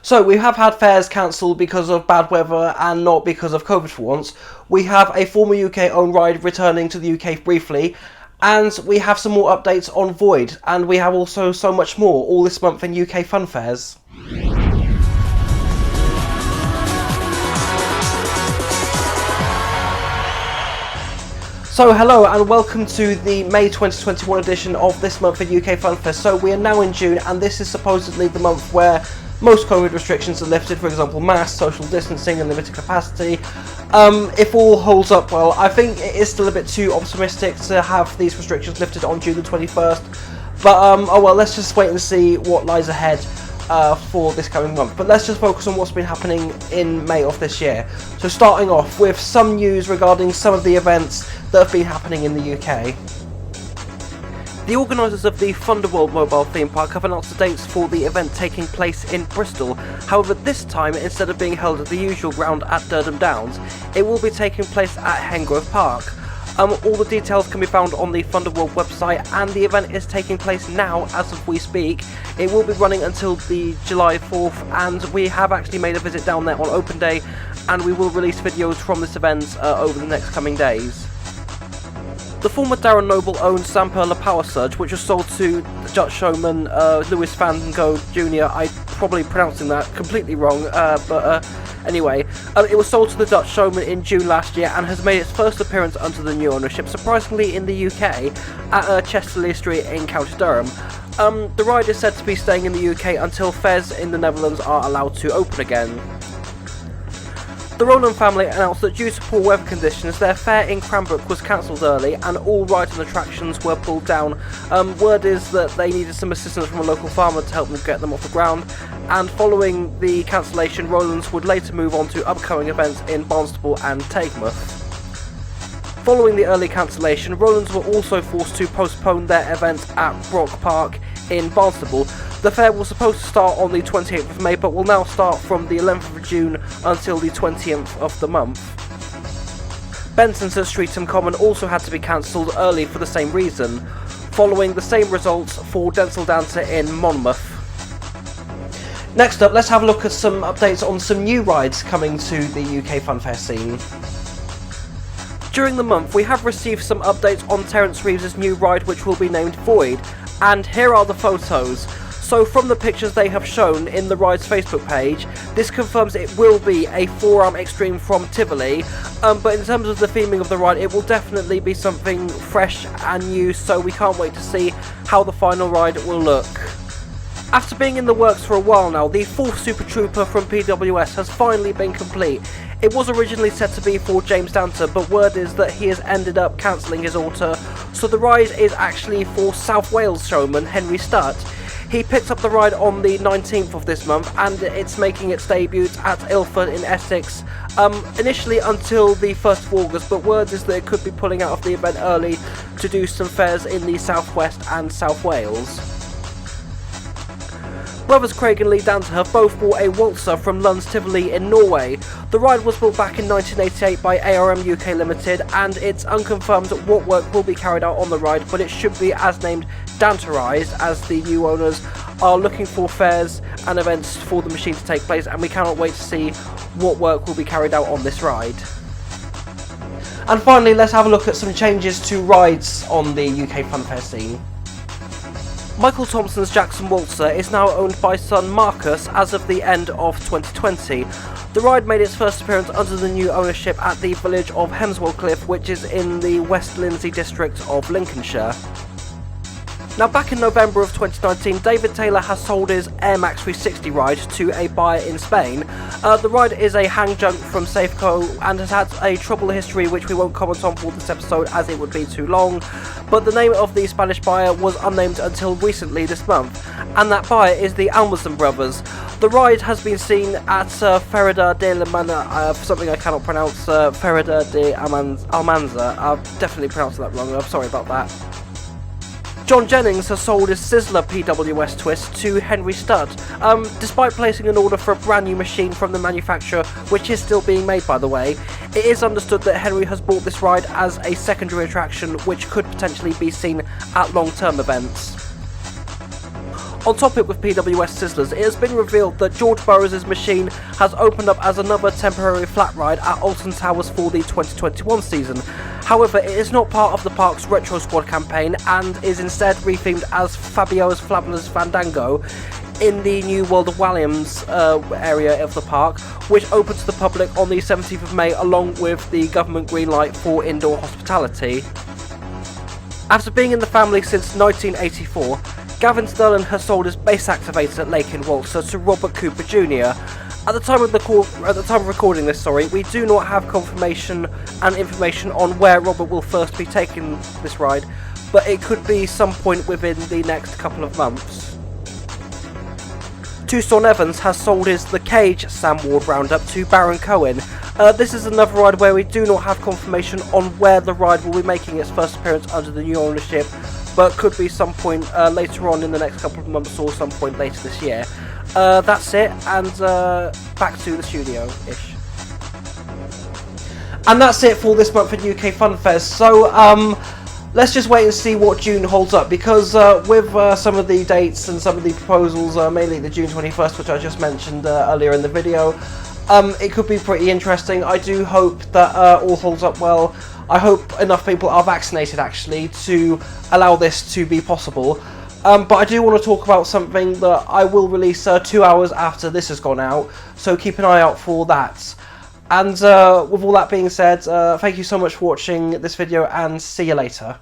So we have had fairs cancelled because of bad weather and not because of COVID for once. We have a former UK owned ride returning to the UK briefly, and we have some more updates on Void, and we have also so much more all this month in UK Funfairs. So hello and welcome to the May 2021 edition of this month in UK Funfairs. So we are now in June, and this is supposedly the month where most COVID restrictions are lifted, for example masks, social distancing and limited capacity. If all holds up well, I think it is still a bit too optimistic to have these restrictions lifted on June the 21st. But oh well, let's just wait and see what lies ahead for this coming month. But let's just focus on what's been happening in May of this year. So starting off with some news regarding some of the events that have been happening in the UK. The organisers of the Funderworld mobile theme park have announced the dates for the event taking place in Bristol. However, this time, instead of being held at the usual ground at Durham Downs, it will be taking place at Hengrove Park. All the details can be found on the Funderworld website, and the event is taking place now as of we speak. It will be running until the July 4th, and we have actually made a visit down there on open day, and we will release videos from this event over the next coming days. The former Darren Noble owned Samperla Power Surge, which was sold to the Dutch showman Louis van Gogh Jr. I'm probably pronouncing that completely wrong, but anyway, it was sold to the Dutch showman in June last year and has made its first appearance under the new ownership, surprisingly in the UK, at Chesterley Street in County Durham. The ride is said to be staying in the UK until fairs in the Netherlands are allowed to open again. The Rowland family announced that due to poor weather conditions, their fair in Cranbrook was cancelled early and all rides and attractions were pulled down. Word is that they needed some assistance from a local farmer to help them get them off the ground, and following the cancellation, Rowlands would later move on to upcoming events in Barnstaple and Teignmouth. Following the early cancellation, Rowlands were also forced to postpone their event at Brock Park in Barnstaple. The fair was supposed to start on the 28th of May, but will now start from the 11th of June until the 20th of the month. Benson's at Streatham Common also had to be cancelled early for the same reason, following the same results for Denzel Dancer in Monmouth. Next up, let's have a look at some updates on some new rides coming to the UK Funfair scene. During the month, we have received some updates on Terence Reeves' new ride, which will be named Void, and here are the photos. So from the pictures they have shown in the ride's Facebook page, this confirms it will be a 4-arm extreme from Tivoli, but in terms of the theming of the ride, it will definitely be something fresh and new, so we can't wait to see how the final ride will look. After being in the works for a while now, the 4th Super Trooper from PWS has finally been complete. It was originally set to be for James Danter, but word is that he has ended up cancelling his order, so the ride is actually for South Wales showman Henry Stutt. He picked up the ride on the 19th of this month, and it's making its debut at Ilford in Essex, initially until the 1st of August, but word is that it could be pulling out of the event early to do some fairs in the South West and South Wales. Brothers Craig and Lee Danter have both bought a waltzer from Lund's Tivoli in Norway. The ride was built back in 1988 by ARM UK Limited, and it's unconfirmed what work will be carried out on the ride, but it should be as named Danterized, as the new owners are looking for fairs and events for the machine to take place, and we cannot wait to see what work will be carried out on this ride. And finally, let's have a look at some changes to rides on the UK Funfair scene. Michael Thompson's Jackson Waltzer is now owned by son Marcus as of the end of 2020. The ride made its first appearance under the new ownership at the village of Hemswell Cliff, which is in the West Lindsey district of Lincolnshire. Now, back in November of 2019, David Taylor has sold his Air Max 360 ride to a buyer in Spain. The ride is a hang junk from Safeco and has had a troubled history which we won't comment on for this episode as it would be too long, but the name of the Spanish buyer was unnamed until recently this month, and that buyer is the Almazan brothers. The ride has been seen at Ferrada de la Mana, something I cannot pronounce, Ferrada de Almanza. I've definitely pronounced that wrong, I'm sorry about that. John Jennings has sold his Sizzler PWS twist to Henry Stutt, despite placing an order for a brand new machine from the manufacturer, which is still being made by the way. It is understood that Henry has bought this ride as a secondary attraction which could potentially be seen at long-term events. On topic with PWS Sizzlers, it has been revealed that George Burrows' machine has opened up as another temporary flat ride at Alton Towers for the 2021 season. However, it is not part of the park's Retro Squad campaign and is instead rethemed as Fabio's Fabulous Fandango in the new World of Walliams area of the park, which opens to the public on the 17th of May along with the government green light for indoor hospitality. After being in the family since 1984, Gavin Sterling has sold his base activator at Lake in Walsall to Robert Cooper Jr. At the time of recording this, we do not have confirmation and information on where Robert will first be taking this ride, but it could be some point within the next couple of months. Tucson Evans has sold his The Cage Sam Ward Roundup to Baron Cohen. This is another ride where we do not have confirmation on where the ride will be making its first appearance under the new ownership, but could be some point later on in the next couple of months or some point later this year. That's it, and back to the studio-ish. And that's it for this month at UK Funfairs. So let's just wait and see what June holds up, because with some of the dates and some of the proposals, mainly the June 21st, which I just mentioned earlier in the video, it could be pretty interesting. I do hope that all holds up well. I hope enough people are vaccinated actually to allow this to be possible. But I do want to talk about something that I will release 2 hours after this has gone out, so keep an eye out for that. And with all that being said, thank you so much for watching this video and see you later.